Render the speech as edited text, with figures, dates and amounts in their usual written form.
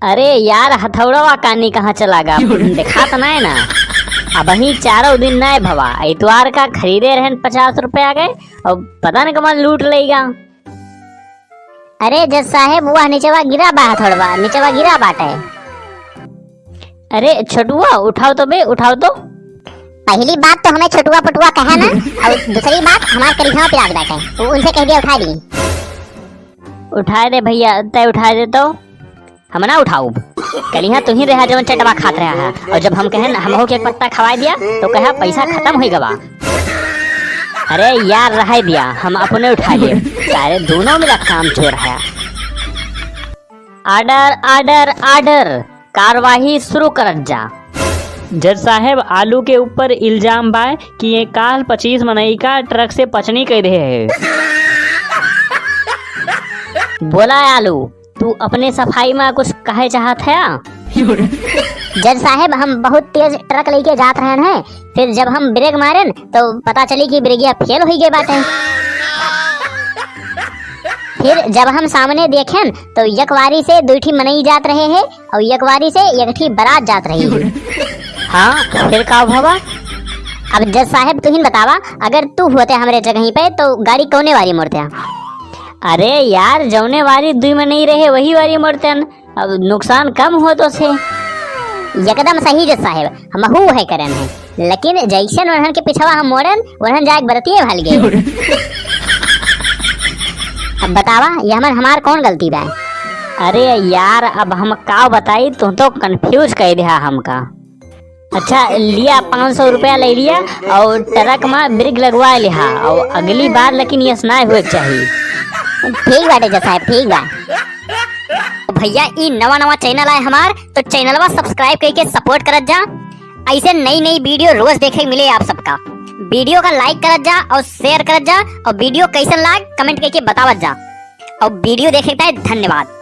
अरे यार हथौड़वा कानी कहाँ चला गा देखा तो नहीं ना। अब ही चारों दिन नहीं भवा इतवार का खरीदे रहन 50 रुपया गए और पता नहीं कमान लूट लेगा। अरे जज साहेब वह नीचवा गिरा बा हथौड़वा नीचवा गिरा बाटे। अरे छोटुआ उठाओ तो बे उठाओ तो। पहली बात तो हमें छोटुआ पटुआ कहा ना और दूसरी बात हमारे करीबा पिलाज बैठे तो उनसे कह दिया उठा दी। उठाए दे भैया तय उठाए दे तो हम ना उठाऊ कलिया तू ही रहा जब चटवा खात रहा है और जब हम कहें हमहो के एक पत्ता खवाई दिया तो कहा पैसा खत्म हो गवा। अरे यार रह दिया हम अपने उठा लिए सारे दोनों मेरा काम चोर है। आर्डर आर्डर आर्डर कार्यवाही शुरू कर जा। जज साहब आलू के ऊपर इल्जाम बा कि ये काल 25 मनई का ट्रक से पचनी कर रहे है। बोला आलू तू अपने सफाई में कुछ कहे चाहत है। जज साहेब हम बहुत तेज ट्रक लेके जात रहे हैं फिर जब हम ब्रेक मारे तो पता चली कि ब्रेकिया फेल हो गए बाटे। फिर जब हम सामने देखें तो यकवारी से दूठी मनई जात रहे हैं और यकवारी से एकठी बारात जात रही है। हाँ फिर का भवा। अब जज साहेब तू ही बतावा अगर तू होते हमारे जगह पे तो गाड़ी कौने वाली मोड़ते। अरे यार जौने वाली दुई में नहीं रहे वही वाली मोड़तन अब नुकसान कम हो तो से। एकदम सही जज साहेब हम हु है करन है लेकिन जैसन वहन के पिछवा हम मोड़न वहन जाके बरतिए भाल गए। अब बतावा ये हमार कौन गलती बा। अरे यार अब हम का बताई तू तो कंफ्यूज कर दिया हमका। अच्छा लिया 500 रुपया ले लिया और ट्रक में ब्रेक लगवा लिया और अगली बार लेकिन ये सुनाए हुए चाहिए। ठीक बाटे जज साहब ठीक बा। भैया ई नवा नवा चैनल है हमार तो चैनलवा सब्सक्राइब करके सपोर्ट करत जा। ऐसे नई नई वीडियो रोज देखे मिले आप सबका। वीडियो का लाइक करत जा और शेयर करत जा और वीडियो कैसन लाग कमेंट करके बतावत जा और वीडियो देखे धन्यवाद।